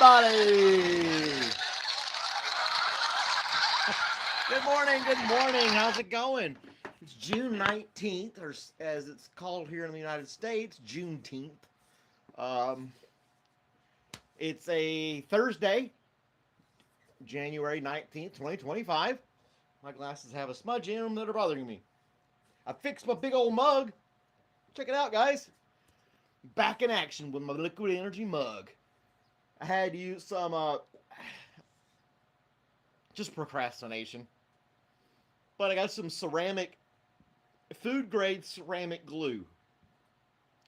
everybody. Good morning, good morning. How's it going? It's June 19th, or as it's called here in the United States, Juneteenth. Um, it's a Thursday, January 19th, 2025. My glasses have a smudge in them that are bothering me. I fixed my big old mug. Check it out, guys. Back in action with my liquid energy mug. I had to use some, just procrastination. But I got some food grade ceramic glue.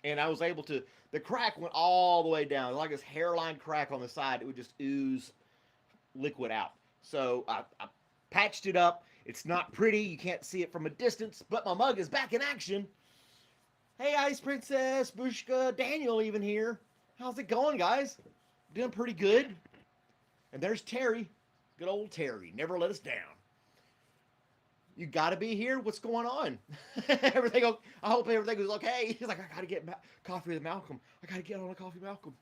And I was able to, the crack went all the way down. Like this hairline crack on the side, it would just ooze liquid out. So I patched it up. It's not pretty. You can't see it from a distance, but my mug is back in action. Hey, Ice Princess, Bushka, Daniel even here. How's it going, guys? Doing pretty good. And there's Terry. Good old Terry. Never let us down. You got to be here. What's going on? I hope everything was okay. He's like, I got to get coffee with Malcolm. I got to get on a coffee with Malcolm.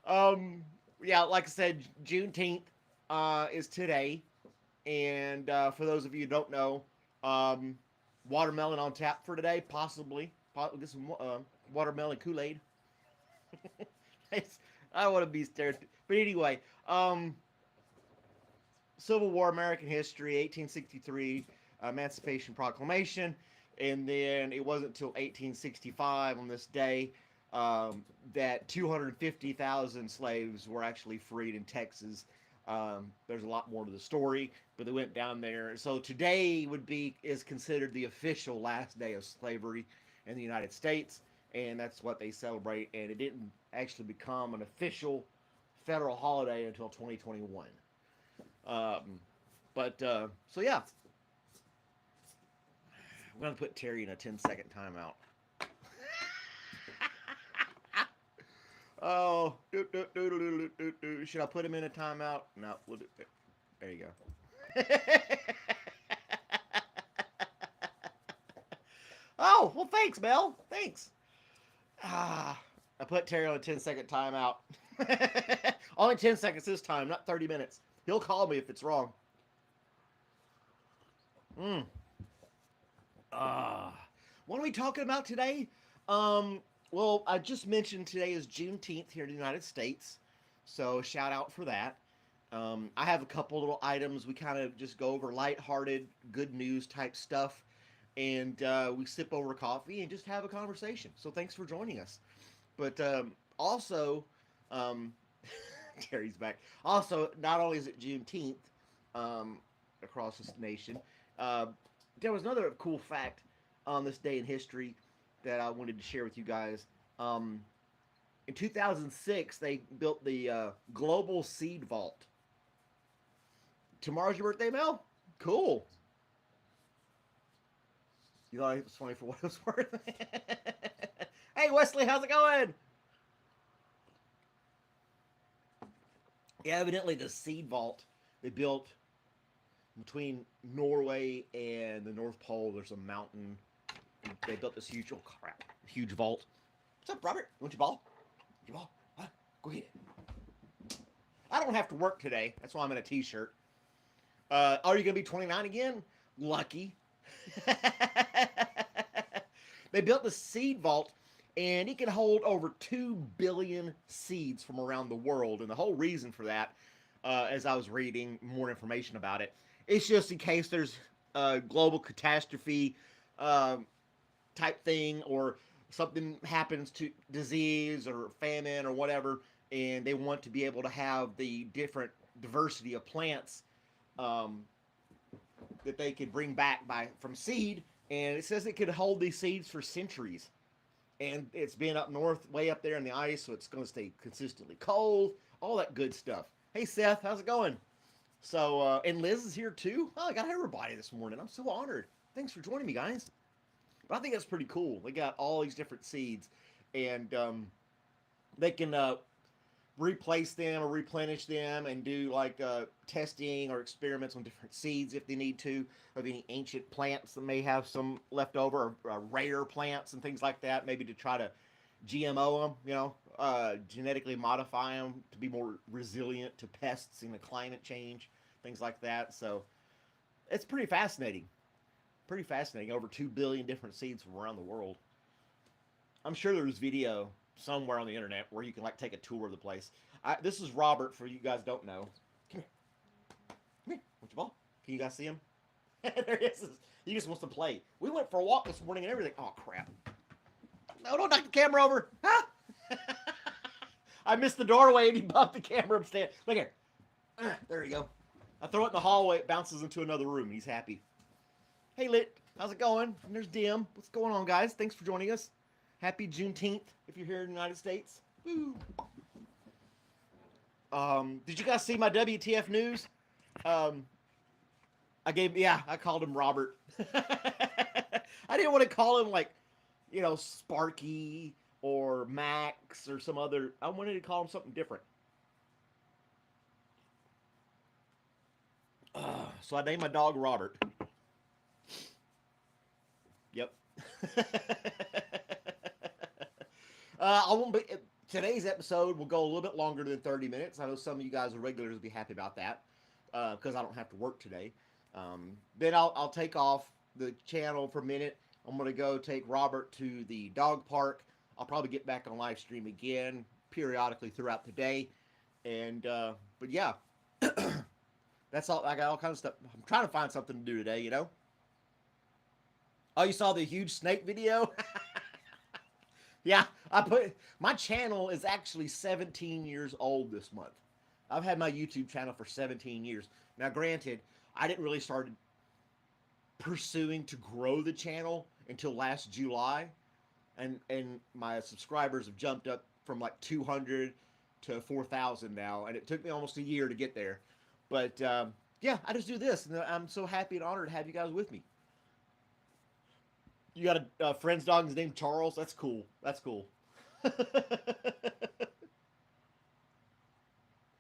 Oh, yeah, like I said, Juneteenth is today. And for those of you who don't know, watermelon on tap for today, possibly. Get some watermelon Kool-Aid. I don't want to be stereotypical. But anyway, Civil War, American history, 1863, Emancipation Proclamation. And then it wasn't until 1865 on this day that 250,000 slaves were actually freed in Texas. There's a lot more to the story, but they went down there. So today is considered the official last day of slavery in the United States, and that's what they celebrate. And it didn't actually become an official federal holiday until 2021. So yeah, I'm gonna put Terry in a 10-second timeout. Oh, should I put him in a timeout? No, we'll do it. There you go. Oh, well, thanks, Mel. Thanks. I put Terry on a 10-second timeout. Only 10 seconds this time, not 30 minutes. He'll call me if it's wrong. What are we talking about today? Well, I just mentioned today is Juneteenth here in the United States, so shout out for that. I have a couple little items. We kind of just go over lighthearted, good news type stuff, and we sip over coffee and just have a conversation. So thanks for joining us. But also, Terry's back. Also, not only is it Juneteenth across this nation, there was another cool fact on this day in history that I wanted to share with you guys. In 2006, they built the Global Seed Vault. Tomorrow's your birthday, Mel? Cool. You thought it was funny for what it was worth? Hey, Wesley, how's it going? Yeah, evidently the Seed Vault they built between Norway and the North Pole. There's a mountain. They built this huge vault. What's up, Robert? You want your ball? Your ball? Huh? Go get it. I don't have to work today. That's why I'm in a t-shirt. Are you going to be 29 again? Lucky. They built the seed vault, and it can hold over 2 billion seeds from around the world. And the whole reason for that, as I was reading more information about it, it's just in case there's a global catastrophe type thing, or something happens to disease or famine or whatever, and they want to be able to have the different diversity of plants that they could bring back from seed. And it says it could hold these seeds for centuries. And it's been up north, way up there in the ice, so it's going to stay consistently cold, all that good stuff. Hey, Seth, how's it going? So, and Liz is here too. Oh, I got everybody this morning. I'm so honored. Thanks for joining me, guys. But I think that's pretty cool. They got all these different seeds, and they can replace them or replenish them and do like testing or experiments on different seeds if they need to, of any ancient plants that may have some left over, or rare plants and things like that, maybe to try to GMO them, genetically modify them to be more resilient to pests and the climate change, things like that. So it's pretty fascinating. Pretty fascinating. Over 2 billion different seeds from around the world. I'm sure there's video somewhere on the internet where you can like take a tour of the place. This is Robert, for you guys don't know. Come here. Come here. Want your ball? Can you guys see him? There he is. He just wants to play. We went for a walk this morning and everything. Oh, crap. No, don't knock the camera over. Huh? I missed the doorway and he bumped the camera upstairs. Look here. There you go. I throw it in the hallway. It bounces into another room and he's happy. Hey, Lit. How's it going? And there's Dim. What's going on, guys? Thanks for joining us. Happy Juneteenth if you're here in the United States. Woo. Did you guys see my WTF news? I called him Robert. I didn't want to call him like, Sparky or Max or some other. I wanted to call him something different. So I named my dog Robert. Yep. I won't be. Today's episode will go a little bit longer than 30 minutes. I know some of you guys are regulars will be happy about that because I don't have to work today. Then I'll take off the channel for a minute. I'm going to go take Robert to the dog park. I'll probably get back on live stream again periodically throughout the day. And, but yeah, that's all. I got all kinds of stuff. I'm trying to find something to do today, Oh, you saw the huge snake video? Yeah, my channel is actually 17 years old this month. I've had my YouTube channel for 17 years. Now, granted, I didn't really start pursuing to grow the channel until last July, and my subscribers have jumped up from like 200 to 4,000 now, and it took me almost a year to get there. But yeah, I just do this, and I'm so happy and honored to have you guys with me. You got a friend's dog is named Charles? That's cool. That's cool.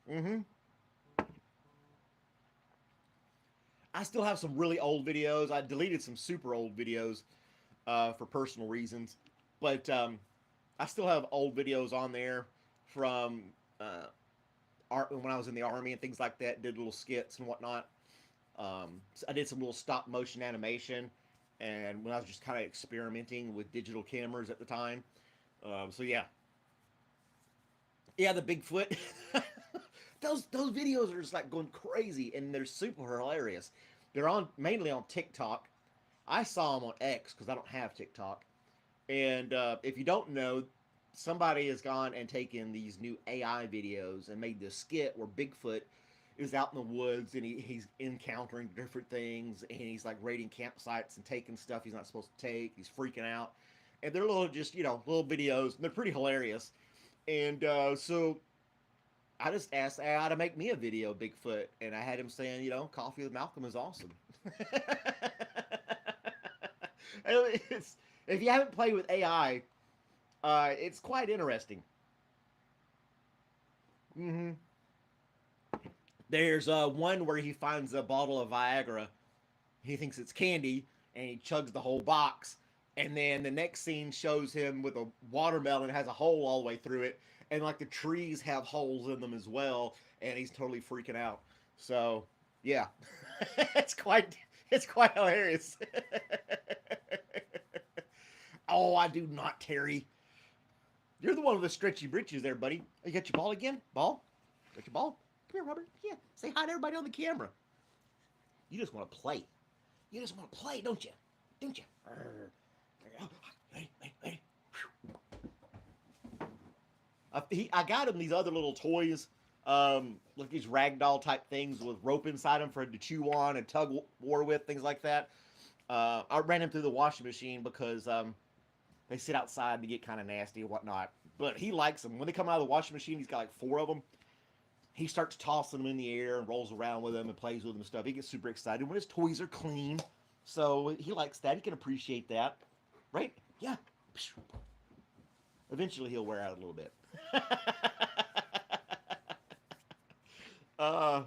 Mm-hmm. I still have some really old videos. I deleted some super old videos for personal reasons. But I still have old videos on there from when I was in the Army and things like that. Did little skits and whatnot. So I did some little stop motion animation. And when I was just kind of experimenting with digital cameras at the time. So yeah. Yeah, the Bigfoot. those videos are just like going crazy and they're super hilarious. They're mainly on TikTok. I saw them on X because I don't have TikTok. And if you don't know, somebody has gone and taken these new AI videos and made this skit where Bigfoot is out in the woods and he's encountering different things and he's like raiding campsites and taking stuff he's not supposed to take. He's freaking out. And they're little little videos. And they're pretty hilarious. And so I just asked AI to make me a video of Bigfoot. And I had him saying, Coffee with Malcolm is awesome. If you haven't played with AI, it's quite interesting. Mm-hmm. There's one where he finds a bottle of Viagra. He thinks it's candy, and he chugs the whole box. And then the next scene shows him with a watermelon that has a hole all the way through it. And like the trees have holes in them as well. And he's totally freaking out. So, yeah. it's quite hilarious. Oh, I do not, Terry. You're the one with the stretchy britches there, buddy. Oh, you got your ball again? Ball? Got your ball? Come here, Robert. Yeah. Say hi to everybody on the camera. You just want to play. You just want to play, don't you? Don't you? Hey. I got him these other little toys, like these ragdoll type things with rope inside them for him to chew on and tug war with, things like that. I ran him through the washing machine because they sit outside to get kind of nasty and whatnot. But he likes them. When they come out of the washing machine, he's got like 4 of them. He starts tossing them in the air and rolls around with them and plays with them and stuff. He gets super excited when his toys are clean. So he likes that. He can appreciate that. Right? Yeah. Eventually he'll wear out a little bit. Uh,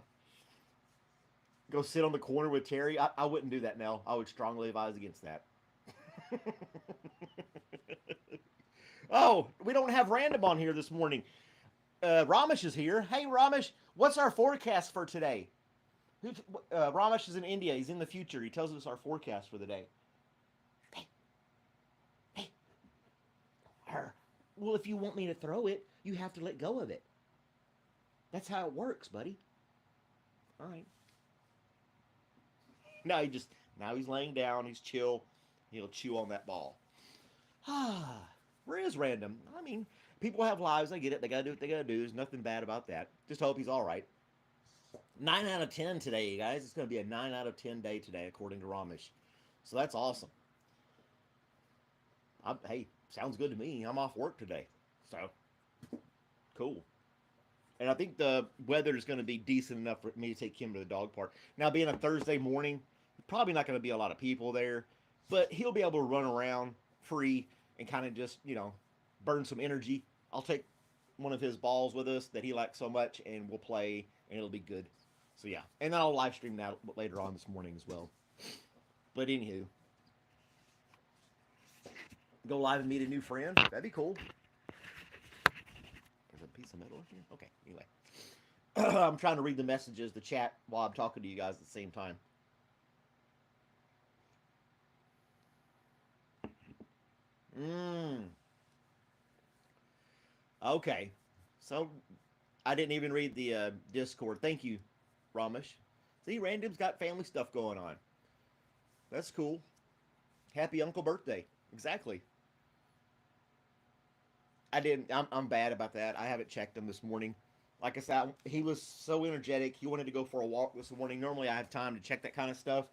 go sit on the corner with Terry. I wouldn't do that now. I would strongly advise against that. Oh, we don't have random on here this morning. Ramesh is here. Hey, Ramesh, what's our forecast for today? Ramesh is in India. He's in the future. He tells us our forecast for the day. Hey, hey. Well, if you want me to throw it, you have to let go of it. That's how it works, buddy. All right. Now he's laying down. He's chill. He'll chew on that ball. Ah, where is random? I mean, people have lives. I get it. They gotta do what they gotta do. There's nothing bad about that. Just hope he's all right. 9 out of 10 today, you guys. It's gonna be a 9 out of 10 day today, according to Ramesh. So that's awesome. Hey, sounds good to me. I'm off work today, so cool. And I think the weather is going to be decent enough for me to take him to the dog park. Now, being a Thursday morning, probably not going to be a lot of people there, but he'll be able to run around free and kind of just, burn some energy. I'll take one of his balls with us that he likes so much, and we'll play, and it'll be good. So, yeah. And then I'll live stream that later on this morning as well. But anywho, go live and meet a new friend. That'd be cool. There's a piece of metal in here? Okay, anyway. I'm trying to read the messages, the chat, while I'm talking to you guys at the same time. Okay. So, I didn't even read the Discord. Thank you, Ramesh. See, Random's got family stuff going on. That's cool. Happy Uncle Birthday. Exactly. I didn't. I'm bad about that. I haven't checked him this morning. Like I said, he was so energetic. He wanted to go for a walk this morning. Normally, I have time to check that kind of stuff,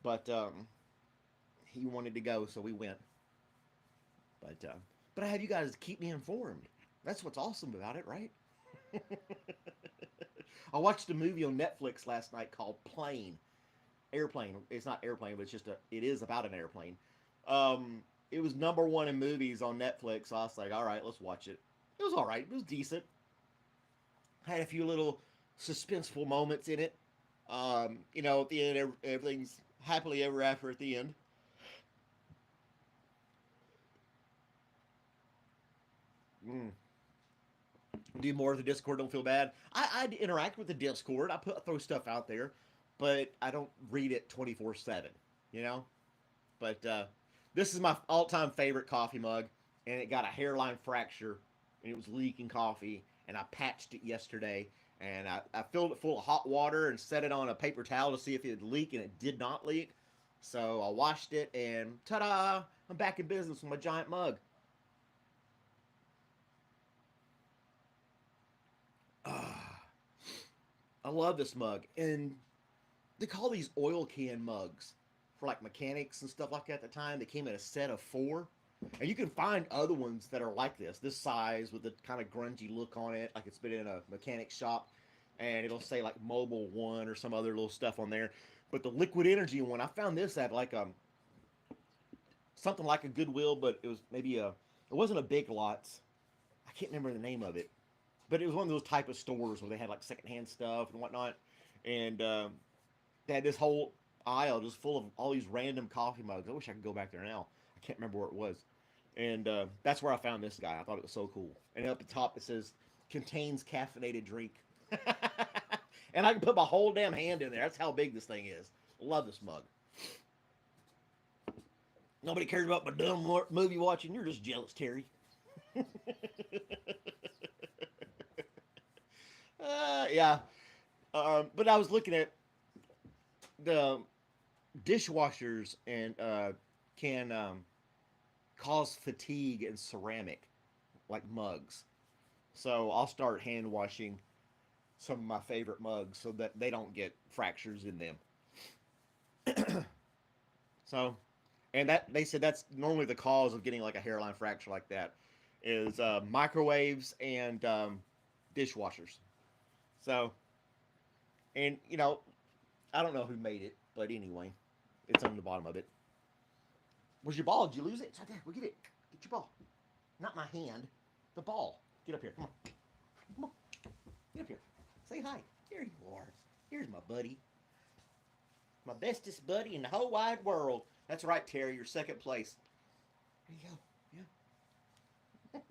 but he wanted to go, so we went. But I have you guys keep me informed. That's what's awesome about it, right? I watched a movie on Netflix last night called Airplane. It's not airplane, but it is about an airplane. It was number one in movies on Netflix. So I was like, all right, let's watch it. It was all right. It was decent. Had a few little suspenseful moments in it. At the end, everything's happily ever after at the end. Mm. Do more of the Discord. Don't feel bad. I interact with the Discord. Throw stuff out there, but I don't read it 24/7. You know. But this is my all-time favorite coffee mug, and it got a hairline fracture, and it was leaking coffee, and I patched it yesterday, and I filled it full of hot water and set it on a paper towel to see if it would leak, and it did not leak. So I washed it, and ta-da! I'm back in business with my giant mug. Ah, I love this mug, and they call these oil can mugs for like mechanics and stuff like that at the time. They came in a set of 4. And you can find other ones that are like this size with the kind of grungy look on it, like it's been in a mechanic shop. And it'll say like Mobile One or some other little stuff on there. But the liquid energy one, I found this at like something like a Goodwill, but it was it wasn't a Big Lots. I can't remember the name of it. But it was one of those type of stores where they had like secondhand stuff and whatnot. And they had this whole aisle just full of all these random coffee mugs. I wish I could go back there now. I can't remember where it was. And that's where I found this guy. I thought it was so cool. And up the top it says, contains caffeinated drink. And I can put my whole damn hand in there. That's how big this thing is. Love this mug. Nobody cares about my dumb movie watching. You're just jealous, Terry. Yeah. But I was looking at the dishwashers and can cause fatigue in ceramic, like mugs. So I'll start hand washing some of my favorite mugs so that they don't get fractures in them. So, and that they said that's normally the cause of getting like a hairline fracture like that is microwaves and dishwashers. So, and I don't know who made it, but anyway, it's on the bottom of it. Where's your ball? Did you lose it? It's right there. Go get it. Get your ball. Not my hand. The ball. Get up here. Come on. Come on. Get up here. Say hi. Here you are. Here's my buddy. My bestest buddy in the whole wide world. That's right, Terry. You're second place. There you go. Yeah.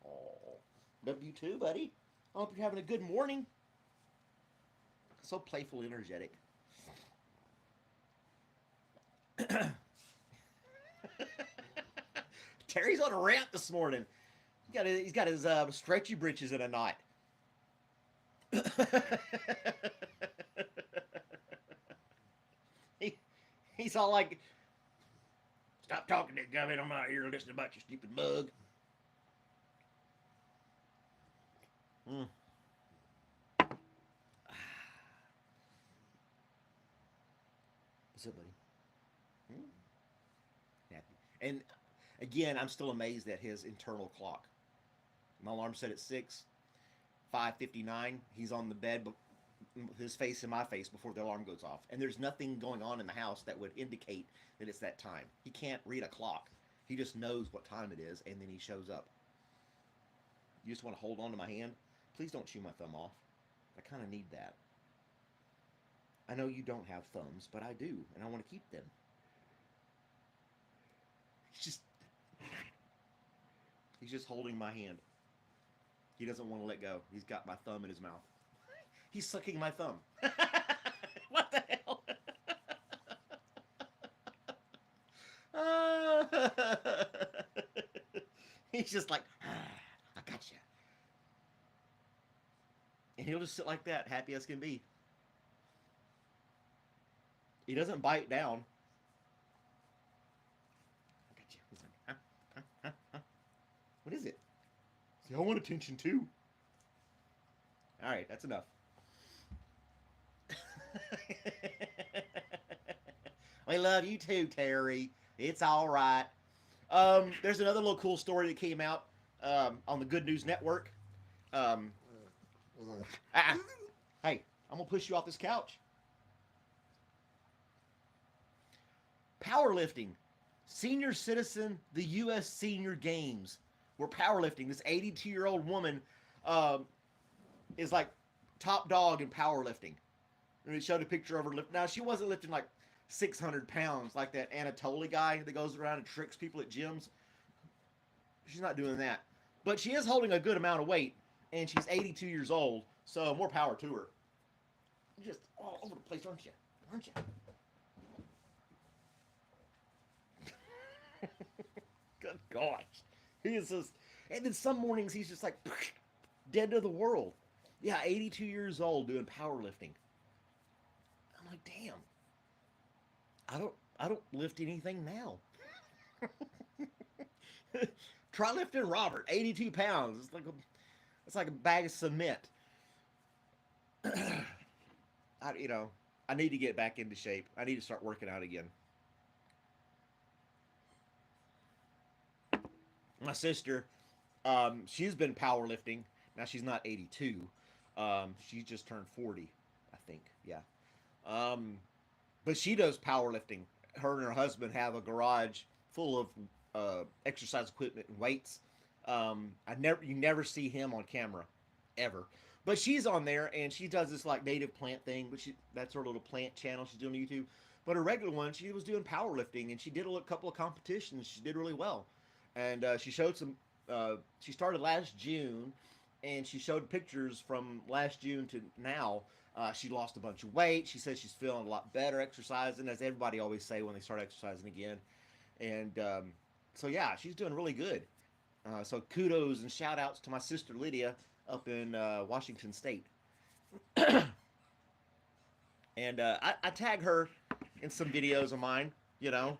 Oh, love you too, buddy. I hope you're having a good morning. So playful, energetic. Terry's on a rant this morning. He's got his stretchy britches in a knot. He's all like, "Stop talking to Gummy. I'm out here listening about your stupid mug." Mm. What's up, buddy? Mm. Happy. And again, I'm still amazed at his internal clock. My alarm set at 6, 5:59. He's on the bed, his face in my face before the alarm goes off. And there's nothing going on in the house that would indicate that it's that time. He can't read a clock. He just knows what time it is, and then he shows up. You just want to hold on to my hand? Please don't chew my thumb off. I kind of need that. I know you don't have thumbs, but I do, and I want to keep them. He's just holding my hand. He doesn't want to let go. He's got my thumb in his mouth. He's sucking my thumb. What the hell? He's just like, I got you. And he'll just sit like that, happy as can be. He doesn't bite down. I got you. He's like, huh? What is it? See, I want attention too. All right, that's enough. We love you too, Terry. It's all right. There's another little cool story that came out on the Good News Network. Hey, I'm gonna push you off this couch. Powerlifting. Senior citizen, the U.S. Senior Games. We're powerlifting. This 82-year-old woman is like top dog in powerlifting. And it showed a picture of her lift. Now, she wasn't lifting like 600 pounds like that Anatoly guy that goes around and tricks people at gyms. She's not doing that. But she is holding a good amount of weight, and she's 82 years old, so more power to her. You're just all over the place, aren't you? Aren't you? Good gosh. He is just, and then some mornings he's just like dead to the world. Yeah, 82 years old doing powerlifting. I'm like, damn. I don't lift anything now. Try lifting Robert, 82 pounds. It's like a bag of cement. I need to get back into shape. I need to start working out again. My sister, she's been powerlifting. Now she's not 82. She just turned 40, I think. Yeah. But she does powerlifting. Her and her husband have a garage full of exercise equipment and weights. You never see him on camera, ever. But she's on there and she does this like native plant thing. But that's her little plant channel she's doing on YouTube. But her regular one, she was doing powerlifting and she did a couple of competitions. She did really well. And she showed some. She started last June, and she showed pictures from last June to now. She lost a bunch of weight. She says she's feeling a lot better exercising, as everybody always say when they start exercising again. And so yeah, she's doing really good. So kudos and shout outs to my sister Lydia up in Washington State. And I tag her in some videos of mine. You know.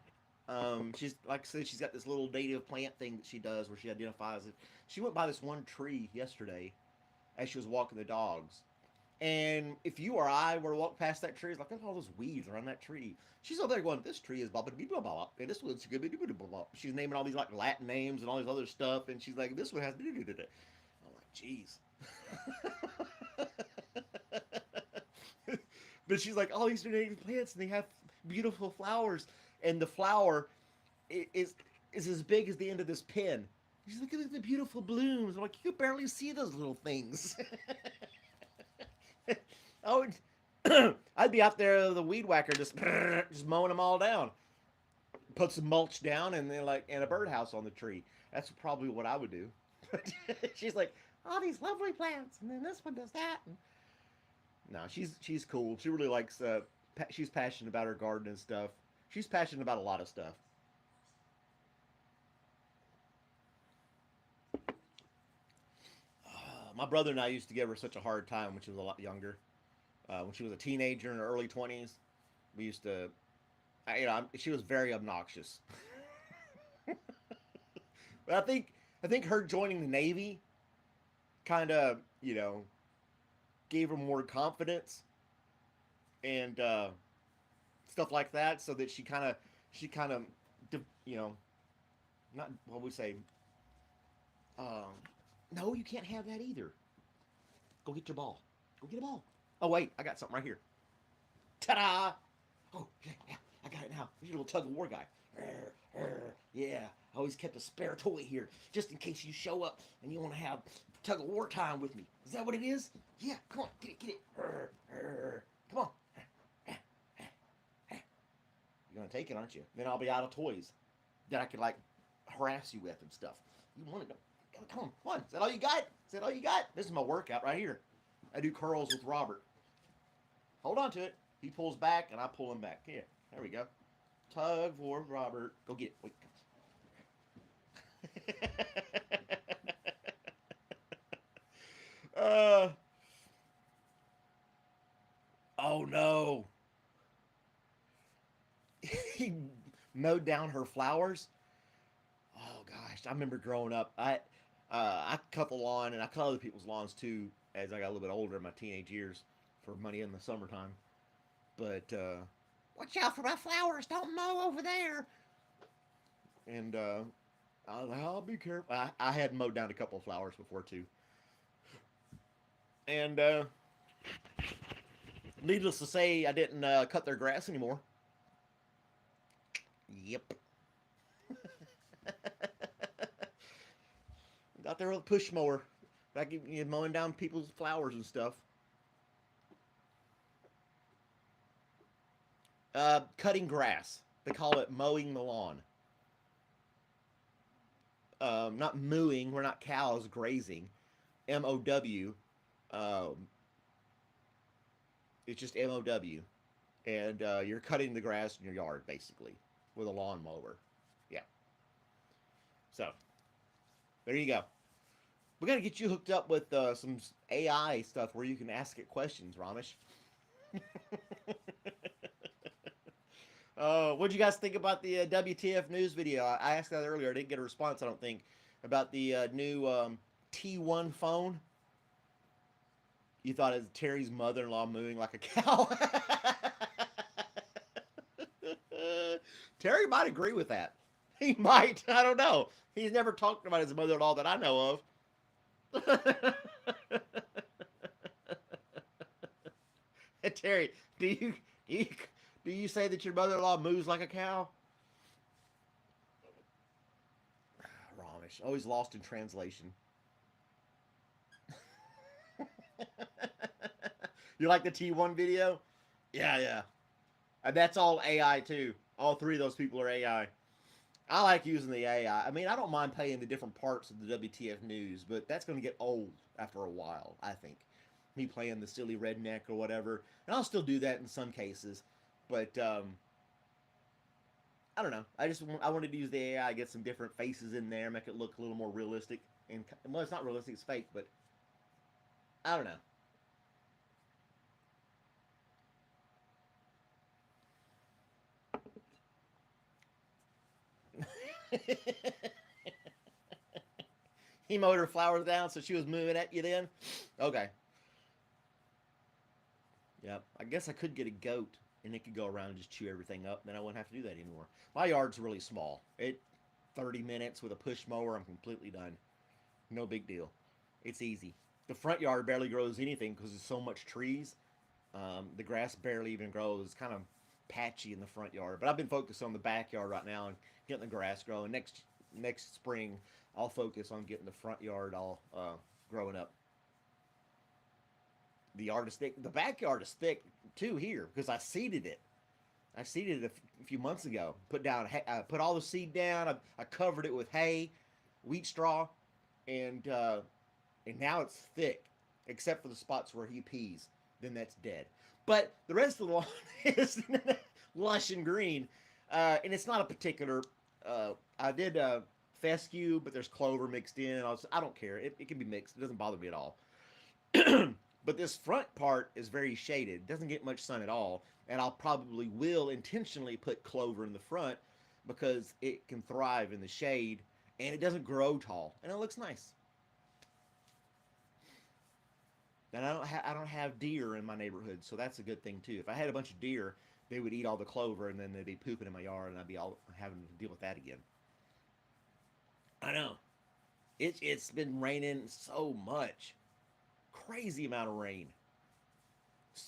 She's like I said, she's got this little native plant thing that she does where she identifies it. She went by this one tree yesterday as she was walking the dogs. And if you or I were to walk past that tree, it's like, look at all those weeds around that tree. She's over there going, this tree is blah blah blah blah, and this one's good blah blah blah. She's naming all these like Latin names and all these other stuff, and she's like, this one has blah blah blah. I'm like, jeez. But she's like, all these native plants, and they have beautiful flowers. And the flower is as big as the end of this pin. She's like, look at the beautiful blooms. I'm like, you can barely see those little things. Oh, I'd be out there the weed whacker just just mowing them all down. Put some mulch down and then like and a birdhouse on the tree. That's probably what I would do. She's like, all these lovely plants, and then this one does that. No, she's cool. She really likes. She's passionate about her garden and stuff. She's passionate about a lot of stuff. My brother and I used to give her such a hard time when she was a lot younger. When she was a teenager in her early 20s, we used to, she was very obnoxious. But I think her joining the Navy kind of gave her more confidence and stuff like that, so that she kind of you know not what we say. Um, no, you can't have that either. Go get your ball. Go get a ball. Oh wait, I got something right here. Ta-da! Oh yeah, yeah, I got it now. You're a little tug of war guy. Yeah, I always kept a spare toy here just in case you show up and you want to have tug of war time with me. Is that what it is? Yeah, come on, get it, get it. Come on. You're gonna take it, aren't you? Then I'll be out of toys that I could like harass you with and stuff. You want it? Come on. Is that all you got? Is that all you got? This is my workout right here. I do curls with Robert. Hold on to it. He pulls back and I pull him back. Here, there we go. Tug for Robert. Go get it. Wait. uh. Oh no. He mowed down her flowers. Oh gosh, I remember growing up. I cut the lawn and I cut other people's lawns too as I got a little bit older in my teenage years for money in the summertime. But watch out for my flowers! Don't mow over there. And I'll be careful. I had mowed down a couple of flowers before too. And needless to say, I didn't cut their grass anymore. Yep. Out there with a push mower, back mowing down people's flowers and stuff. Cutting grass. They call it mowing the lawn. Not mooing. We're not cows grazing. MOW. Um, it's just MOW, and you're cutting the grass in your yard basically with a lawnmower. Yeah. So there you go. We got to get you hooked up with some AI stuff where you can ask it questions, Ramesh. What'd you guys think about the WTF news video? I asked that earlier. I didn't get a response, I don't think, about the new T1 phone. You thought it was Terry's mother-in-law mooing like a cow? Terry might agree with that. He might. I don't know. He's never talked about his mother-in-law that I know of. Terry, do you say that your mother-in-law moves like a cow? Ramesh, always lost in translation. You like the T1 video? Yeah, yeah. And that's all AI too. All three of those people are AI. I like using the AI. I mean, I don't mind playing the different parts of the WTF news, but that's going to get old after a while, I think. Me playing the silly redneck or whatever. And I'll still do that in some cases. But, I don't know. I wanted to use the AI, get some different faces in there, make it look a little more realistic. And, well, it's not realistic, it's fake, but I don't know. He mowed her flowers down, so she was moving at you then? Okay. Yep. I guess I could get a goat, and it could go around and just chew everything up. Then I wouldn't have to do that anymore. My yard's really small. 30 minutes with a push mower, I'm completely done. No big deal. It's easy. The front yard barely grows anything because there's so much trees. The grass barely even grows. It's kind of patchy in the front yard. But I've been focused on the backyard right now and getting the grass growing. Next spring, I'll focus on getting the front yard all growing up. The yard is thick. The backyard is thick too here because I seeded it. I seeded it a few months ago. Put all the seed down. I covered it with hay, wheat straw, and now it's thick, except for the spots where he pees. Then that's dead. But the rest of the lawn is lush and green, and it's not a particular. I did fescue, but there's clover mixed in. I don't care. It can be mixed. It doesn't bother me at all. But this front part is very shaded. It doesn't get much sun at all, and I'll probably will intentionally put clover in the front because it can thrive in the shade and it doesn't grow tall and it looks nice. And I don't have deer in my neighborhood, so that's a good thing too. If I had a bunch of deer, they would eat all the clover and then they'd be pooping in my yard and I'd be all having to deal with that again. I know. It's been raining so much. Crazy amount of rain.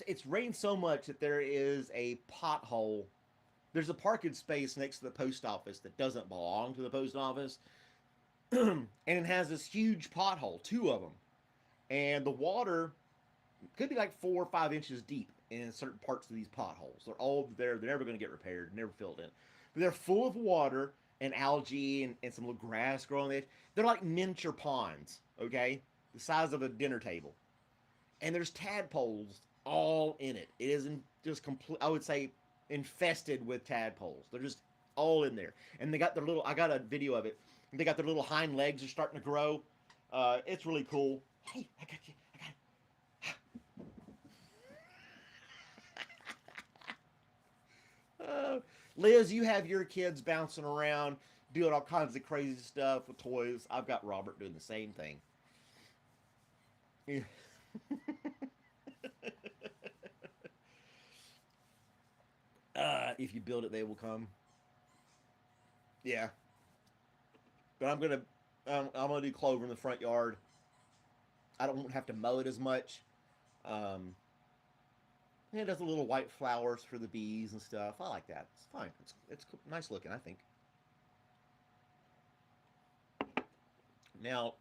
It's rained so much that there is a pothole. There's a parking space next to the post office that doesn't belong to the post office. And it has this huge pothole, two of them. And the water could be like 4 or 5 inches deep in certain parts of these potholes. They're all there. They're never going to get repaired, never filled in. But they're full of water and algae and some little grass growing there. They're like miniature ponds, okay? The size of a dinner table. And there's tadpoles all in it. It isn't just complete, I would say, infested with tadpoles. They're just all in there. And they got their little, I got a video of it. They got their little hind legs are starting to grow. It's really cool. Hey, I got you. I got it. Liz, you have your kids bouncing around, doing all kinds of crazy stuff with toys. I've got Robert doing the same thing. Yeah. If you build it, they will come. Yeah, but I'm gonna do clover in the front yard. I don't have to mow it as much. Um, it does a little white flowers for the bees and stuff. I like that. It's fine. It's nice looking, I think. Now,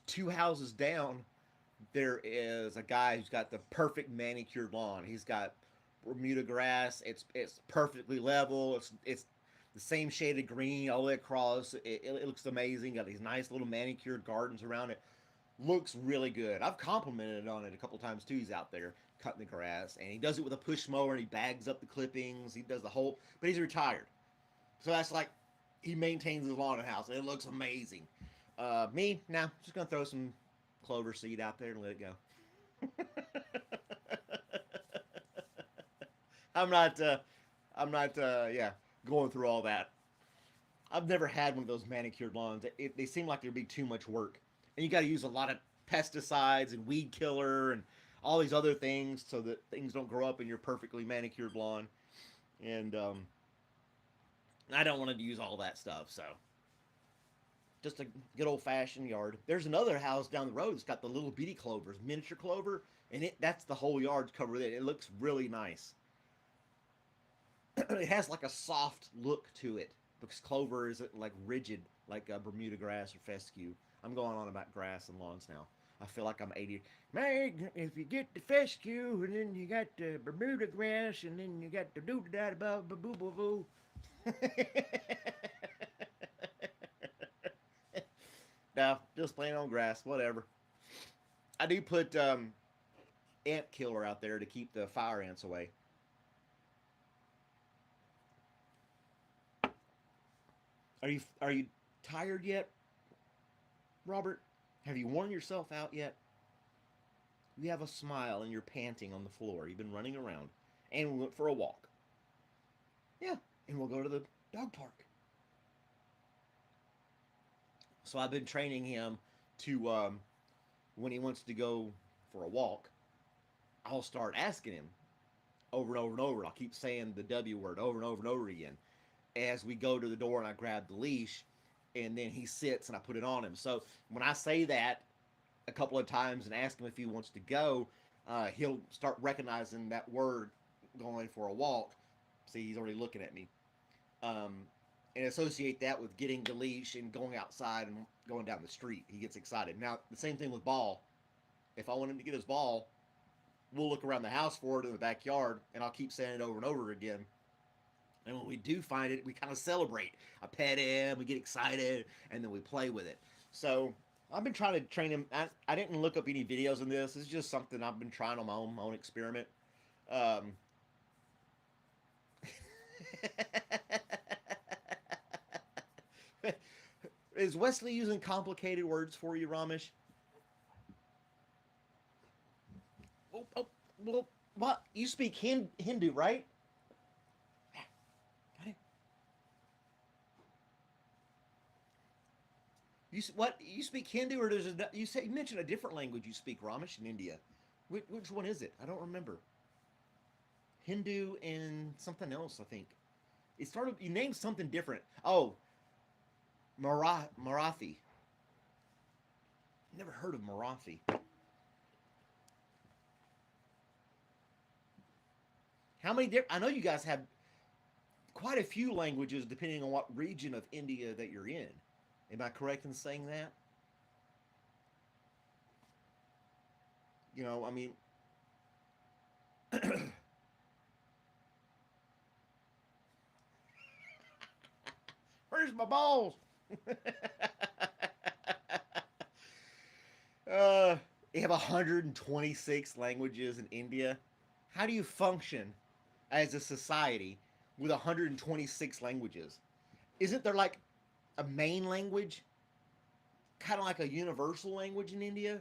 2 houses down, there is a guy who's got the perfect manicured lawn. He's got Bermuda grass. It's perfectly level. It's the same shade of green all the way across. It looks amazing. Got these nice little manicured gardens around it. Looks really good. I've complimented on it a couple times too. He's out there cutting the grass, and he does it with a push mower, and he bags up the clippings. He does the whole, but he's retired, so that's like he maintains his lawn and house, and it looks amazing. Me, nah, just gonna throw some clover seed out there and let it go. I'm not, yeah, going through all that. I've never had one of those manicured lawns. They seem like there'd be too much work, and you got to use a lot of pesticides and weed killer and all these other things so that things don't grow up in your perfectly manicured lawn. And I don't want to use all that stuff, so just a good old fashioned yard. There's another house down the road that's got the little bitty clovers, miniature clover, and that's the whole yard's covered with it. It looks really nice. It has like a soft look to it because clover isn't like rigid like Bermuda grass or fescue. I'm going on about grass and lawns now. I feel like I'm 80. Man, if you get the fescue and then you got the Bermuda grass and then you got the doo da da boo boo boo boo. No, just plain on grass, whatever. I do put ant killer out there to keep the fire ants away. Are you tired yet, Robert? Have you worn yourself out yet? You have a smile and you're panting on the floor. You've been running around. And we went for a walk. Yeah, and we'll go to the dog park. So I've been training him to, when he wants to go for a walk, I'll start asking him over and over and over. I'll keep saying the W word over and over and over again as we go to the door and I grab the leash and then he sits and I put it on him. So when I say that a couple of times and ask him if he wants to go, he'll start recognizing that word going for a walk. See, he's already looking at me. And associate that with getting the leash and going outside and going down the street. He gets excited. Now, the same thing with ball. If I want him to get his ball, we'll look around the house for it in the backyard, and I'll keep saying it over and over again. And when we do find it, we kind of celebrate. I pet him, we get excited, and then we play with it. So I've been trying to train him. I didn't look up any videos on this. It's just something I've been trying on my own experiment. Um, is Wesley using complicated words for you, Ramesh? Oh, oh, well, what? You speak Hindu, right? What? You speak Hindu, or you mentioned a different language you speak, Ramesh, in India? Which one is it? I don't remember. Hindu and something else, I think. It started. You named something different. Oh, Marathi. Never heard of Marathi. How many different? I know you guys have quite a few languages depending on what region of India that you're in. Am I correct in saying that? I mean, where's my balls? uh, you have 126 languages in India. How do you function as a society with 126 languages? Isn't there like a main language, kind of like a universal language in India?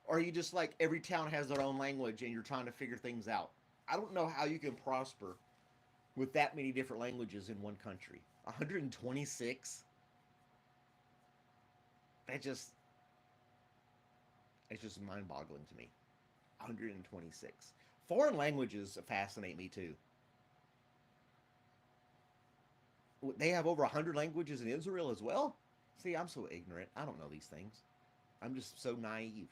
Or are you just like every town has their own language and you're trying to figure things out? I don't know how you can prosper with that many different languages in one country. 126? That just it's just mind-boggling to me. 126. Foreign languages fascinate me too. They have over 100 languages in Israel as well? See, I'm so ignorant. I don't know these things. I'm just so naive.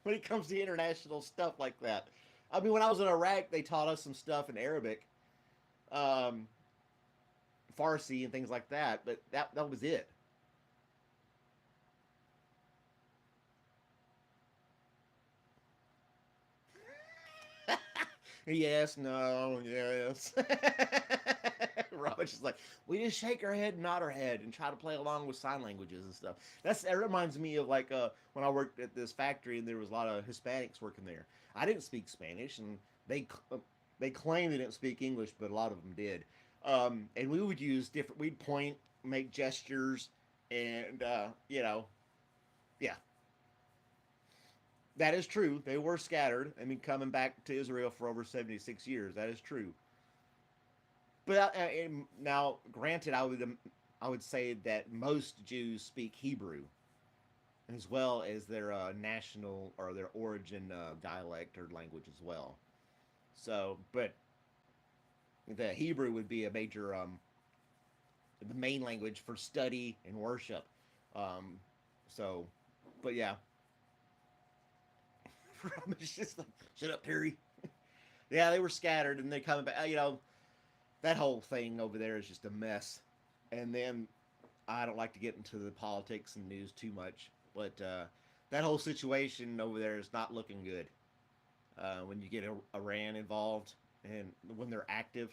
When it comes to international stuff like that. I mean, when I was in Iraq, they taught us some stuff in Arabic, um, Farsi, and things like that, but that was it. Yes, no, yes. Rubbish is like, we just shake our head, nod our head, and try to play along with sign languages and stuff. That reminds me of like when I worked at this factory and there was a lot of Hispanics working there. I didn't speak Spanish, and they claimed they didn't speak English, but a lot of them did. And we would use different. We'd point, make gestures, and yeah, that is true. They were scattered. I mean, coming back to Israel for over 76 years, that is true. But now, granted, I would say that most Jews speak Hebrew as well as their national or their origin dialect or language as well. So, but the Hebrew would be a major, the main language for study and worship. Um, so, but yeah, it's just like, shut up, Terry. Yeah, they were scattered and they coming back. That whole thing over there is just a mess. And then I don't like to get into the politics and news too much, but that whole situation over there is not looking good. When you get Iran involved and when they're active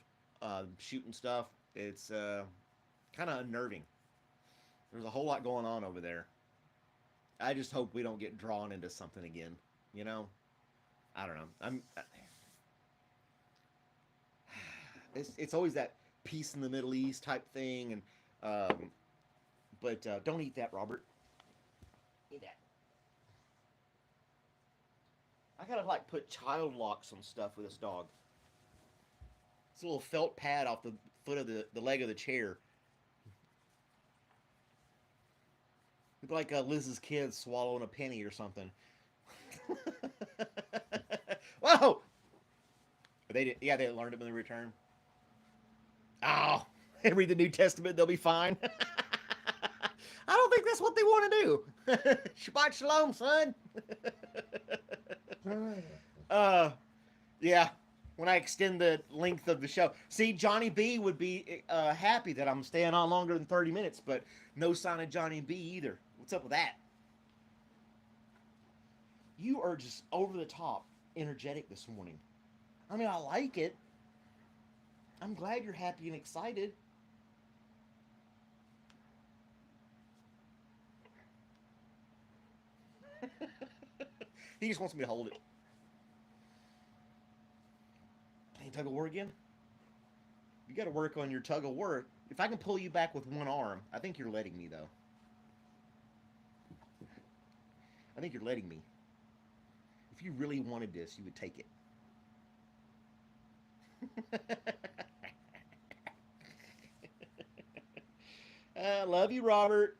shooting stuff, it's kind of unnerving. There's a whole lot going on over there. I just hope we don't get drawn into something again. You know, I don't know. It's always that peace in the Middle East type thing, and but don't eat that, Robert. Eat that. I gotta like put child locks on stuff with this dog. It's a little felt pad off the foot of the leg of the chair. It's like Liz's kid swallowing a penny or something. Whoa! They did, yeah, they learned it when they returned. Oh, they read the New Testament, they'll be fine. I don't think that's what they want to do. Shabbat shalom, son. uh, yeah. When I extend the length of the show, see, Johnny B would be happy that I'm staying on longer than 30 minutes, but no sign of Johnny B either. What's up with that? You are just over the top energetic this morning. I mean, I like it. I'm glad you're happy and excited. He just wants me to hold it. Hey, tug of war again? You got to work on your tug of war. If I can pull you back with one arm, I think you're letting me, though. I think you're letting me. If you really wanted this, you would take it. Love you, Robert.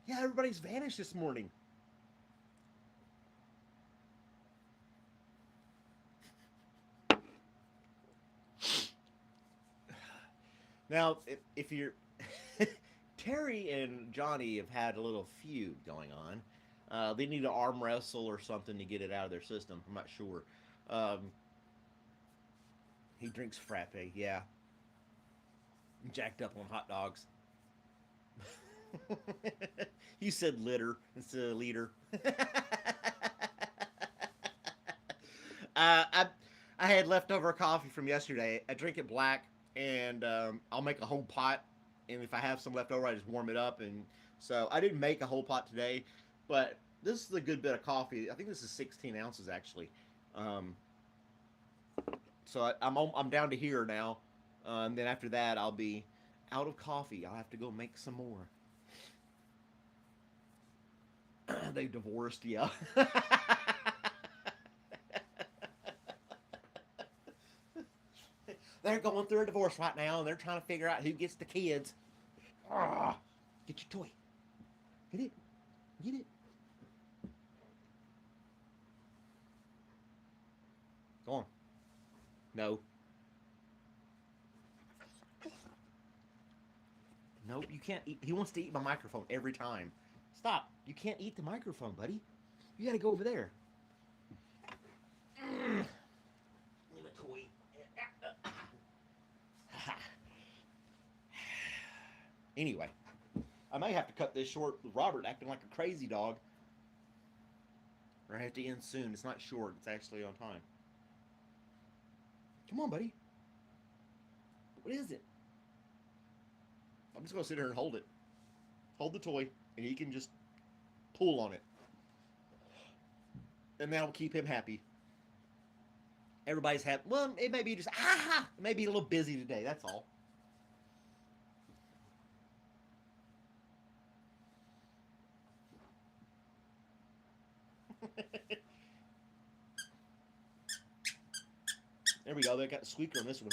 Yeah, everybody's vanished this morning. Now, if you're Terry and Johnny have had a little feud going on. They need to arm wrestle or something to get it out of their system. I'm not sure. Um, he drinks frappe. Yeah, jacked up on hot dogs. You said litter instead of leader. I I had leftover coffee from yesterday. I drink it black, and I'll make a whole pot. And if I have some left over, I just warm it up. And so I didn't make a whole pot today, but this is a good bit of coffee. I think this is 16 ounces actually. Um, so I'm down to here now. And then after that, I'll be out of coffee. I'll have to go make some more. They divorced, yeah. They're going through a divorce right now, and they're trying to figure out who gets the kids. Ah, get your toy. Get it. Get it. Go on. No. Nope, you can't eat. He wants to eat my microphone every time. Stop. You can't eat the microphone, buddy. You gotta go over there. Give a toy. Anyway, I may have to cut this short with Robert acting like a crazy dog. Or I have to end soon. It's not short, it's actually on time. Come on, buddy. What is it? I'm just gonna sit here and hold it. Hold the toy, and he can just pull on it. And that'll keep him happy. Everybody's happy. Well, it may be just, it may be a little busy today, that's all. There we go. They got the squeaker on this one.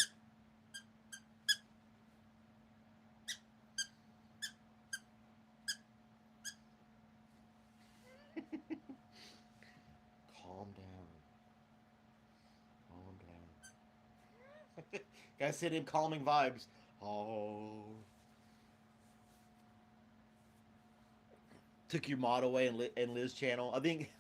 Calm down. Calm down. Gotta send him calming vibes. Oh. Took your mod away and Liz channel. I think.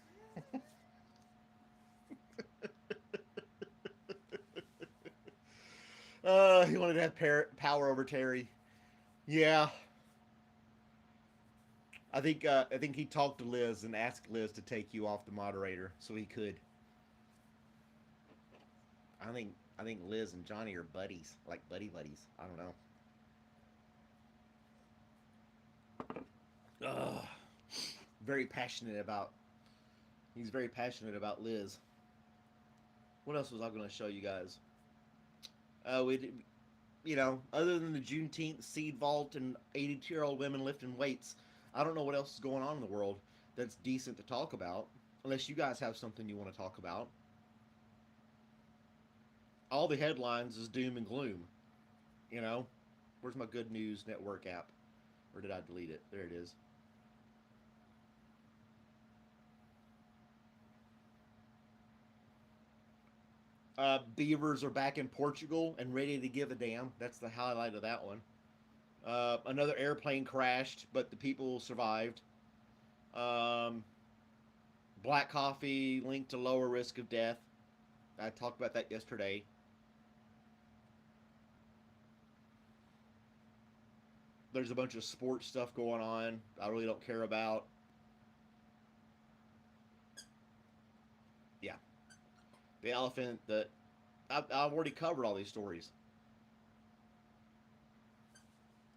He wanted to have power over Terry. Yeah, I think he talked to Liz and asked Liz to take you off the moderator so he could. I think Liz and Johnny are buddies, like buddy buddies. I don't know. Ugh. Very passionate about. He's very passionate about Liz. What else was I going to show you guys? We, other than the Juneteenth seed vault and 82-year-old women lifting weights, I don't know what else is going on in the world that's decent to talk about. Unless you guys have something you want to talk about. All the headlines is doom and gloom. You know, where's my Good News Network app? Or did I delete it? There it is. Beavers are back in Portugal and ready to give a damn. That's the highlight of that one. Another airplane crashed, but the people survived. Um, Black coffee linked to lower risk of death. I talked about that yesterday. There's a bunch of sports stuff going on I really don't care about. The elephant that I've already covered all these stories.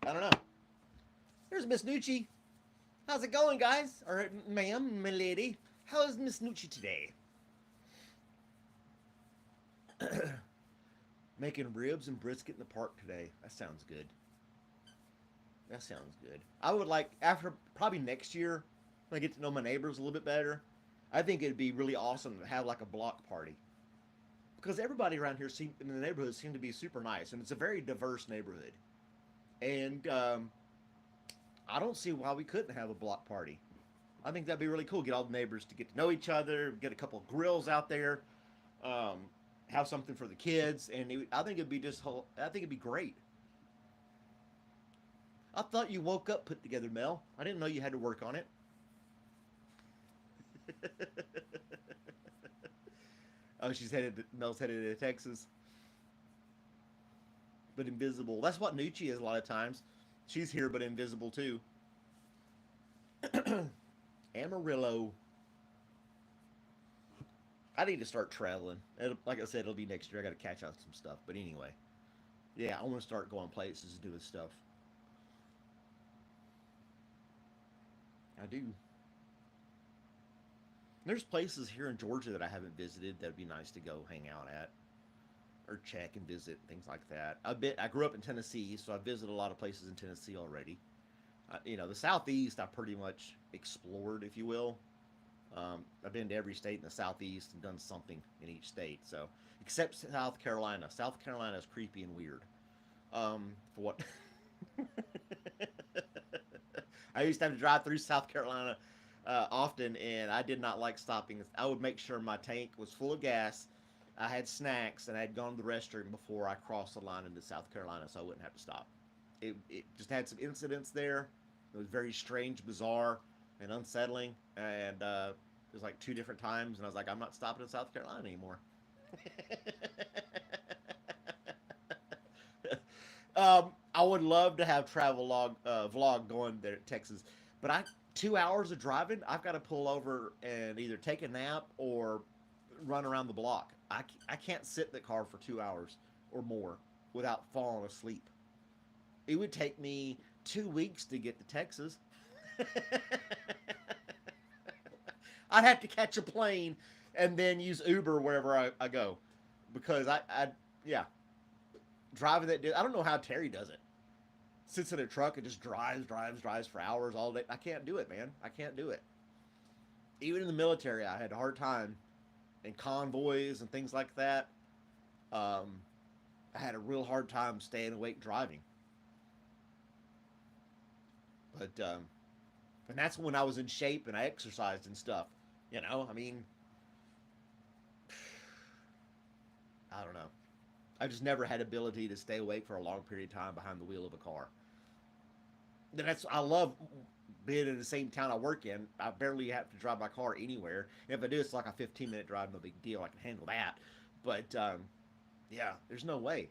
I don't know. There's Miss Nucci. How's it going, guys? Or ma'am, my lady. How is Miss Nucci today? Making ribs and brisket in the park today. That sounds good. That sounds good. I would like, after probably next year, when I get to know my neighbors a little bit better, I think it'd be really awesome to have like a block party. Because everybody around here in the neighborhood seem to be super nice, and it's a very diverse neighborhood. And I don't see why we couldn't have a block party. I think that'd be really cool. Get all the neighbors to get to know each other, get a couple of grills out there, um, have something for the kids, and I think it'd be I think it'd be great. I thought you woke up put together, Mel. I didn't know you had to work on it. Oh, Mel's headed to Texas, but invisible. That's what Nucci is a lot of times. She's here, but invisible too. Amarillo. I need to start traveling. Like I said, it'll be next year. I got to catch up some stuff. But anyway, yeah, I want to start going places and doing stuff. I do. There's places here in Georgia that I haven't visited that'd be nice to go hang out at or check and visit things like that. I grew up in Tennessee, so I visited a lot of places in Tennessee already. The Southeast I pretty much explored, if you will. I've been to every state in the Southeast and done something in each state. So, except South Carolina. South Carolina is creepy and weird. For what? I used to have to drive through South Carolina often, and I did not like stopping. I would make sure my tank was full of gas. I had snacks, and I had gone to the restroom before I crossed the line into South Carolina, so I wouldn't have to stop. It just had some incidents there. It was very strange, bizarre, and unsettling. And it was like two different times, and I was like, I'm not stopping in South Carolina anymore. I would love to have travel vlog going there to Texas, but 2 hours of driving, I've got to pull over and either take a nap or run around the block. I can't sit in the car for 2 hours or more without falling asleep. It would take me 2 weeks to get to Texas. I'd have to catch a plane and then use Uber wherever I go because yeah, driving I don't know how Terry does it. Sits in a truck and just drives for hours all day. I can't do it, man. I can't do it. Even in the military, I had a hard time in convoys and things like that. I had a real hard time staying awake driving. But and that's when I was in shape and I exercised and stuff. I mean, I don't know. I just never had ability to stay awake for a long period of time behind the wheel of a car. I love being in the same town I work in. I barely have to drive my car anywhere. And if I do, it's like a 15-minute drive, no big deal. I can handle that. But yeah, there's no way.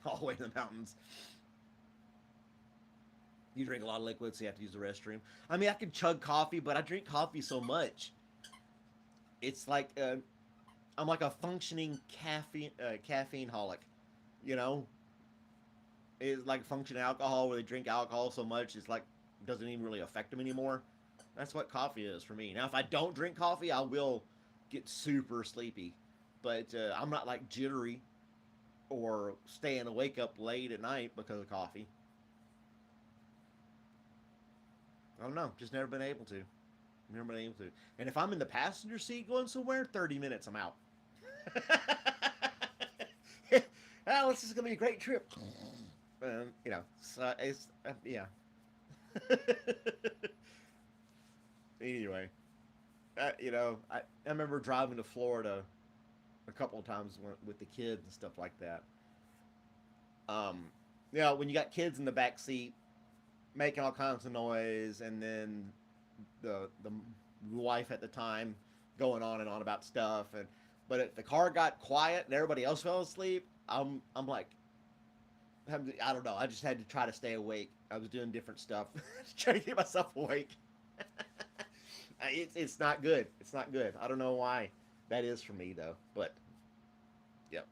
All the way in the mountains. You drink a lot of liquids, so you have to use the restroom. I mean, I can chug coffee, but I drink coffee so much. It's like I'm like a functioning caffeine holic. You know, it's like functioning alcohol where they drink alcohol so much it's like doesn't even really affect them anymore. That's what coffee is for me. Now, if I don't drink coffee, I will get super sleepy, but I'm not like jittery or staying awake up late at night because of coffee. I don't know. Just never been able to. Never been able to. And if I'm in the passenger seat going somewhere, 30 minutes, I'm out. Well, this is going to be a great trip. So it's, yeah. Anyway, I remember driving to Florida a couple of times with the kids and stuff like that. Um, when you got kids in the back seat making all kinds of noise, and then the wife at the time going on and on about stuff, but if the car got quiet and everybody else fell asleep, I'm like, I don't know. I just had to try to stay awake. I was doing different stuff, trying to keep myself awake. It's not good. It's not good. I don't know why that is for me though, but yep.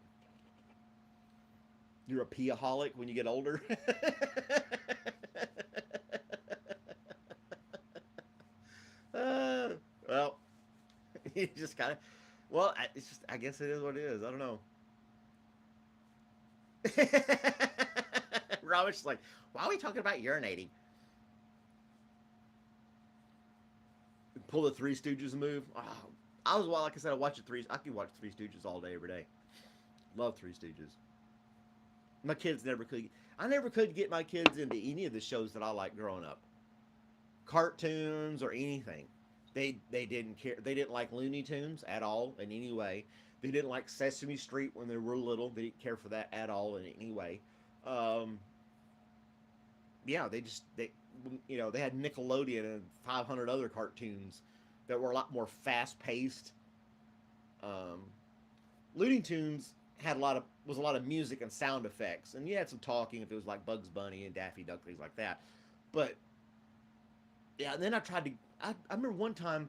You're a peaholic when you get older. uh, well, you just kind of. Well, it's just. I guess it is what it is. I don't know. Robert's like, why are we talking about urinating? Pull the Three Stooges move. Oh, I was like I said, I watch the Three. I can watch Three Stooges all day, every day. Love Three Stooges. My kids never could. I never could get my kids into any of the shows that I liked growing up, cartoons or anything. They didn't care. They didn't like Looney Tunes at all in any way. They didn't like Sesame Street when they were little. They didn't care for that at all in any way. Um, yeah, they had Nickelodeon and 500 other cartoons that were a lot more fast paced. Um, Looney Tunes had a lot of music and sound effects, and you had some talking if it was like Bugs Bunny and Daffy Duck, things like that. But yeah, and then I tried to. I remember one time,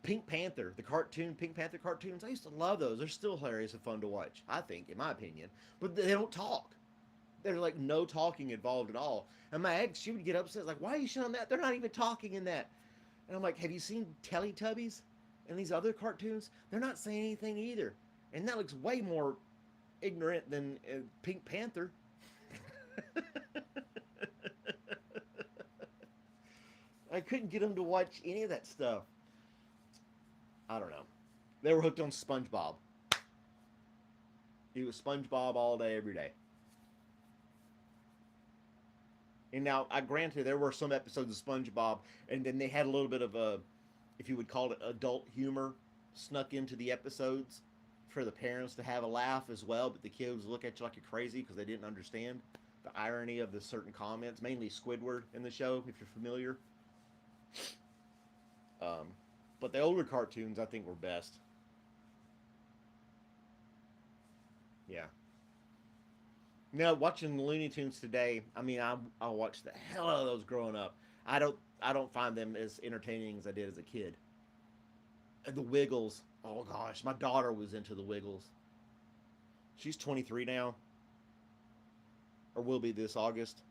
Pink Panther, the cartoon, Pink Panther cartoons. I used to love those. They're still hilarious and fun to watch, I think, in my opinion. But they don't talk. There's like no talking involved at all. And my ex, she would get upset, like, "Why are you showing that? They're not even talking in that." And I'm like, "Have you seen Teletubbies and these other cartoons? They're not saying anything either." And that looks way more ignorant than Pink Panther. I couldn't get them to watch any of that stuff. I don't know. They were hooked on SpongeBob. It was SpongeBob all day, every day. And now, I granted, there were some episodes of SpongeBob, and then they had a little bit of a, if you would call it, adult humor snuck into the episodes for the parents to have a laugh as well, but the kids look at you like you're crazy because they didn't understand the irony of the certain comments, mainly Squidward in the show, if you're familiar. Um, but the older cartoons, I think, were best. Yeah. Now, watching the Looney Tunes today, I mean, I watched the hell out of those growing up. I don't find them as entertaining as I did as a kid. And the Wiggles, oh gosh, my daughter was into the Wiggles. She's 23 now, or will be this August.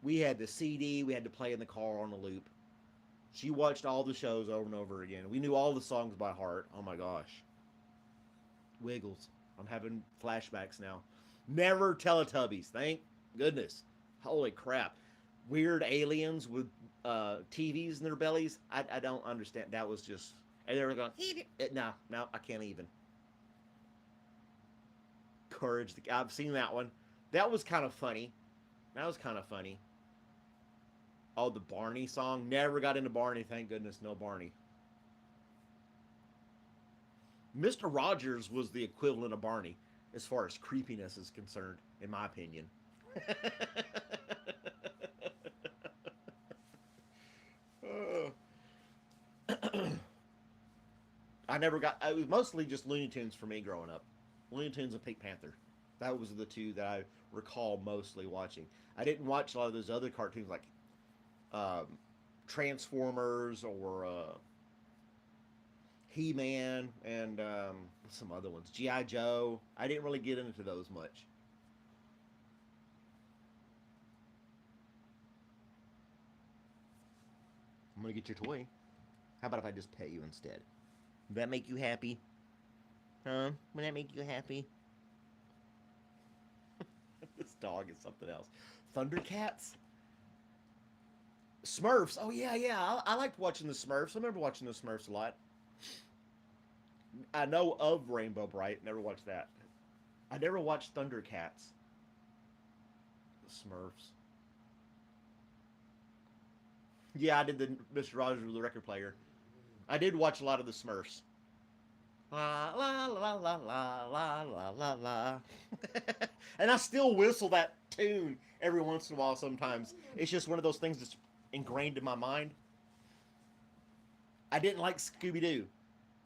We had the CD, we had to play in the car on a loop. She watched all the shows over and over again. We knew all the songs by heart. Oh my gosh. Wiggles. I'm having flashbacks now. Never Teletubbies. Thank goodness. Holy crap. Weird aliens with TVs in their bellies. I don't understand. That was just. And they were going, no, no, I can't even. Courage. I've seen that one. That was kind of funny. That was kind of funny. Oh, the Barney song. Never got into Barney. Thank goodness, no Barney. Mr. Rogers was the equivalent of Barney as far as creepiness is concerned, in my opinion. I never got. It was mostly just Looney Tunes for me growing up. Looney Tunes and Pink Panther. That was the two that I recall mostly watching. I didn't watch a lot of those other cartoons like um, Transformers or He-Man and some other ones. G.I. Joe. I didn't really get into those much. I'm gonna get your toy. How about if I just pet you instead? Would that make you happy? Huh? Would that make you happy? This dog is something else. Thundercats? Smurfs. Oh yeah, yeah. I liked watching the Smurfs. I remember watching the Smurfs a lot. I know of Rainbow Bright. Never watched that. I never watched Thundercats. The Smurfs. Yeah, I did the Mr. Rogers with the record player. I did watch a lot of the Smurfs. La la la la la la la la la. And I still whistle that tune every once in a while sometimes. It's just one of those things that's ingrained in my mind. I didn't like Scooby Doo.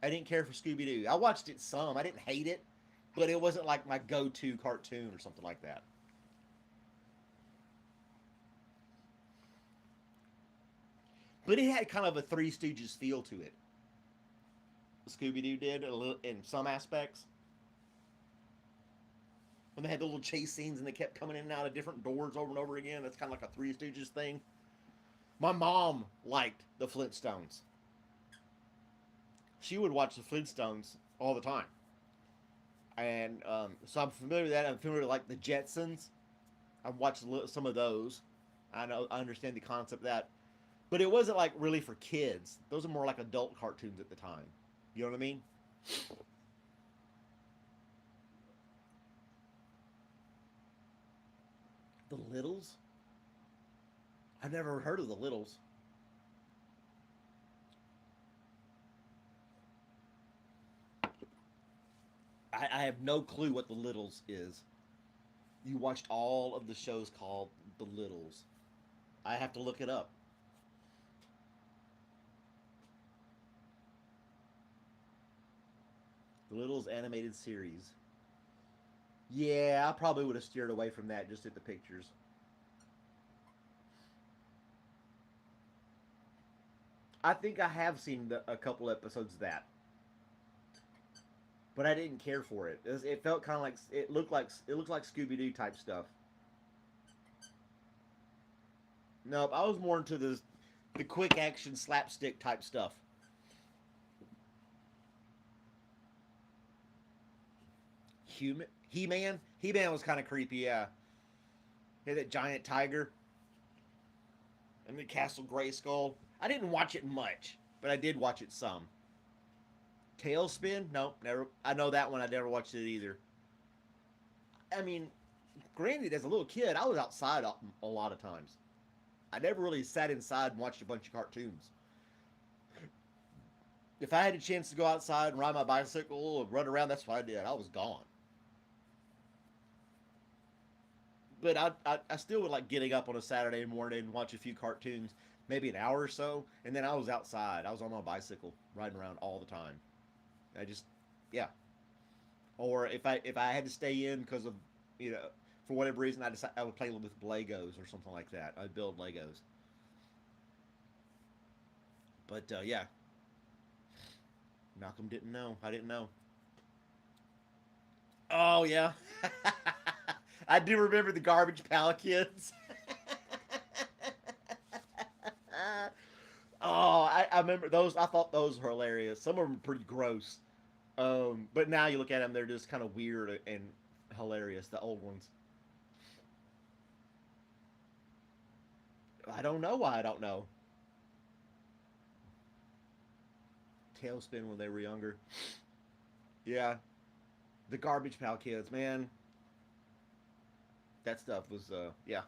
I didn't care for Scooby Doo. I watched it some. I didn't hate it, but it wasn't like my go-to cartoon or something like that. but it had kind of a Three Stooges feel to it. Scooby Doo did a little in some aspects when they had the little chase scenes and they kept coming in and out of different doors over and over again. That's kind of like a Three Stooges thing. My mom liked the Flintstones. She would watch the Flintstones all the time, and so I'm familiar with that. I'm familiar with like the Jetsons. I've watched some of those. I understand the concept of that, but it wasn't like really for kids. Those are more like adult cartoons at the time. You know what I mean? The Littles? I've never heard of the Littles. I have no clue what the Littles is. You watched all of the shows called the Littles. I have to look it up. The Littles animated series. Yeah, I probably would have steered away from that just at the pictures. I think I have seen a couple episodes of that, but I didn't care for it. It felt kind of like it looked like Scooby Doo type stuff. Nope, I was more into the quick action slapstick type stuff. Human He Man was kind of creepy. Yeah, he had that giant tiger and the Castle Grayskull. I didn't watch it much, but I did watch it some. Tailspin? Nope, never. I know that one. I never watched it either. I mean, granted, as a little kid, I was outside a lot of times. I never really sat inside and watched a bunch of cartoons. If I had a chance to go outside and ride my bicycle or run around, that's what I did. I was gone. But I still would like getting up on a Saturday morning and watch a few cartoons, maybe an hour or so, and then I was outside. I was on my bicycle riding around all the time. I just, yeah. Or if I had to stay in because of you know for whatever reason, I would play with Legos or something like that. I'd build Legos. But yeah, Malcolm didn't know. I didn't know. Oh yeah, I do remember the Garbage Pail Kids. Oh, I remember those. I thought those were hilarious. Some of them were pretty gross. But now you look at them, they're just kind of weird and hilarious. The old ones. I don't know why I don't know. Tailspin when they were younger. Yeah, the Garbage Pail Kids, man. That stuff was yeah.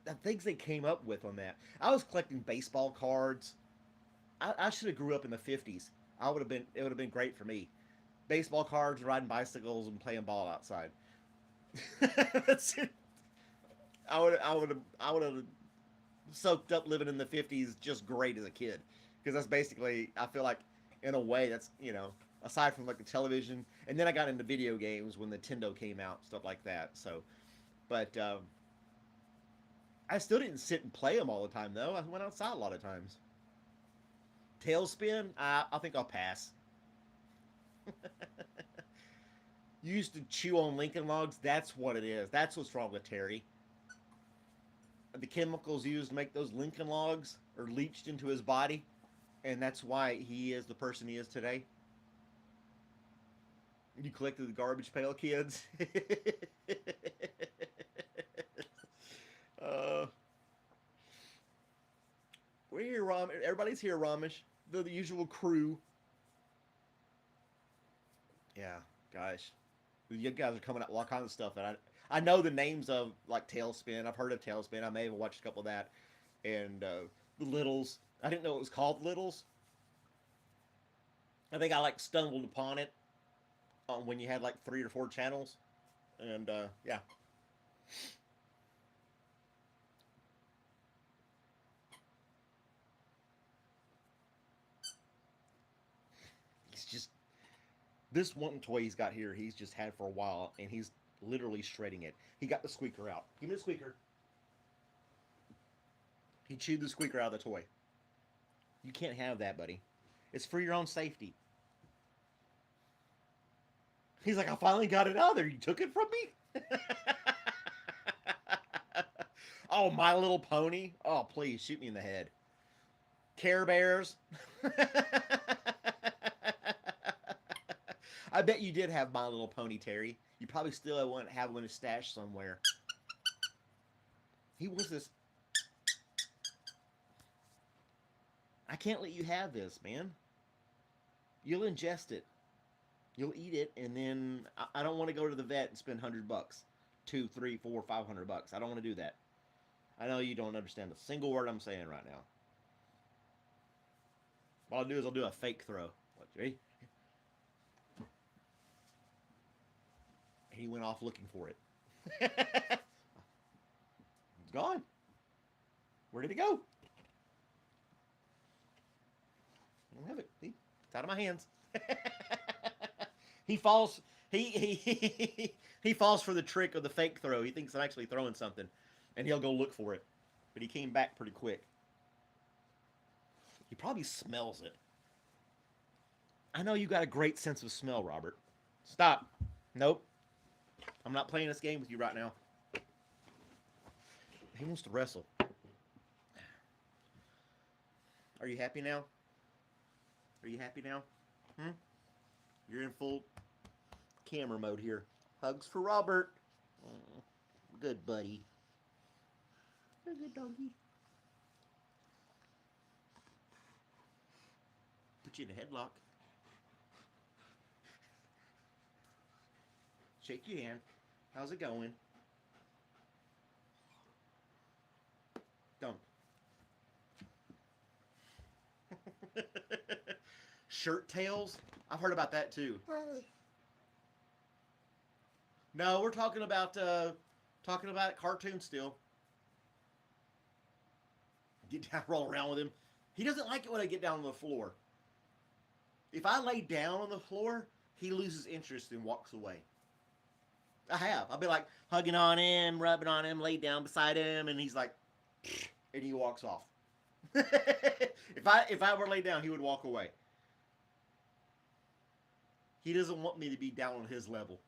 The things they came up with on that. I was collecting baseball cards. I should have grew up in the '50s. I would have been. It would have been great for me. Baseball cards, riding bicycles, and playing ball outside. That's it. I would have soaked up living in the '50s just great as a kid because that's basically I feel like in a way that's aside from like the television and then I got into video games when Nintendo came out stuff like that. So, but I still didn't sit and play them all the time though. I went outside a lot of times. Tailspin, I think I'll pass. You used to chew on Lincoln Logs. That's what it is. That's what's wrong with Terry. The chemicals used to make those Lincoln Logs are leached into his body, and that's why he is the person he is today. You collected the Garbage Pail Kids. uh, we're here, Ram. Everybody's here, Ramish. The usual crew. Yeah, gosh. You guys are coming out with all kinds of stuff that I know the names of like Tailspin. I've heard of Tailspin. I may have watched a couple of that, and the Littles. I didn't know it was called Littles. I think I like stumbled upon it when you had like 3 or 4 channels, and yeah, he's just this one toy he's got here. He's just had for a while, and he's literally shredding it. He got the squeaker out. Give me the squeaker. He chewed the squeaker out of the toy. You can't have that, buddy. It's for your own safety. He's like, I finally got it out of there. You took it from me? Oh, My Little Pony. Oh, please, shoot me in the head. Care Bears. I bet you did have My Little Pony, Terry. You probably still have one in a stash somewhere. He wants this. I can't let you have this, man. You'll ingest it. You'll eat it, and then I don't want to go to the vet and spend $100, $200, $300, $400, $500. I don't want to do that. I know you don't understand a single word I'm saying right now. What I'll do is I'll do a fake throw. What, ready? He went off looking for it. It's gone. Where did it go? I don't have it. See? It's out of my hands. He falls. He falls for the trick of the fake throw. He thinks I'm actually throwing something, and he'll go look for it. But he came back pretty quick. He probably smells it. I know you got a great sense of smell, Robert. Stop. Nope. I'm not playing this game with you right now. He wants to wrestle. Are you happy now? Are you happy now? You're in full camera mode here. Hugs for Robert. Oh, good buddy. You're a good doggy. Put you in a headlock. Shake your hand. How's it going? Don't. Shirt tails? I've heard about that too. No, we're talking about cartoons still. Get down, roll around with him. He doesn't like it when I get down on the floor. If I lay down on the floor, he loses interest and walks away. I have. I'll be like hugging on him, rubbing on him, lay down beside him, and he's like, and he walks off. If I were laid down, he would walk away. He doesn't want me to be down on his level.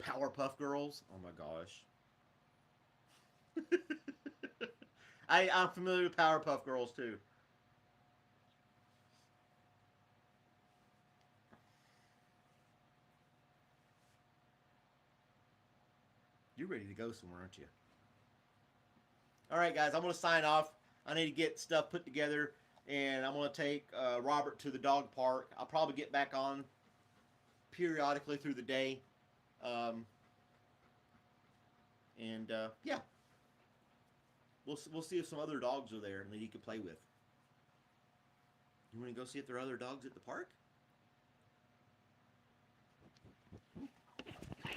Powerpuff Girls? Oh my gosh. I'm familiar with Powerpuff Girls too. You're ready to go somewhere, aren't you? All right, guys, I'm going to sign off. I need to get stuff put together, and I'm going to take Robert to the dog park. I'll probably get back on periodically through the day. Yeah. We'll see if some other dogs are there that he could play with. You want to go see if there are other dogs at the park?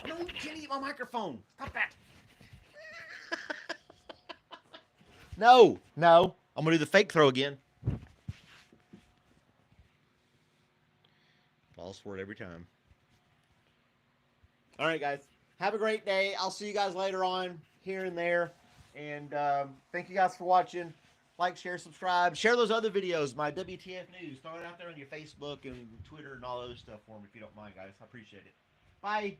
No, you can't eat my microphone. Stop that. No. I'm going to do the fake throw again. Falls for it every time. All right, guys. Have a great day. I'll see you guys later on here and there. And thank you guys for watching. Like, share, subscribe. Share those other videos, my WTF News. Throw it out there on your Facebook and Twitter and all those stuff for me if you don't mind, guys. I appreciate it. Bye.